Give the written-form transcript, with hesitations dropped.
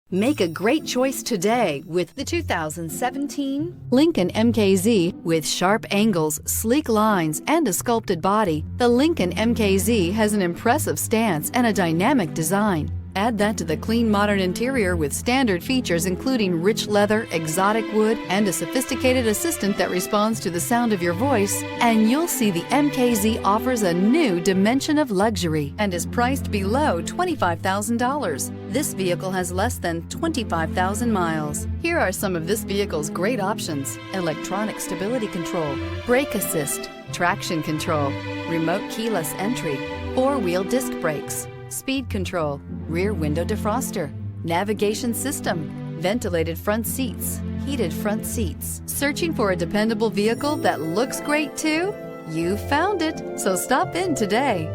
Make a great choice today with the 2017 Lincoln Mkz. With sharp angles, sleek lines, and a sculpted body, the Lincoln Mkz has an impressive stance and a dynamic design. Add that to the clean modern interior with standard features including rich leather, exotic wood, and a sophisticated assistant that responds to the sound of your voice, and you'll see the Mkz offers a new dimension of luxury and is priced below $25,000. This vehicle has less than 25,000 miles. Here are some of this vehicle's great options: electronic stability control, brake assist, traction control, remote keyless entry, four-wheel disc brakes, speed control, rear window defroster, navigation system, ventilated front seats, heated front seats. Searching for a dependable vehicle that looks great too? You found it, so stop in today.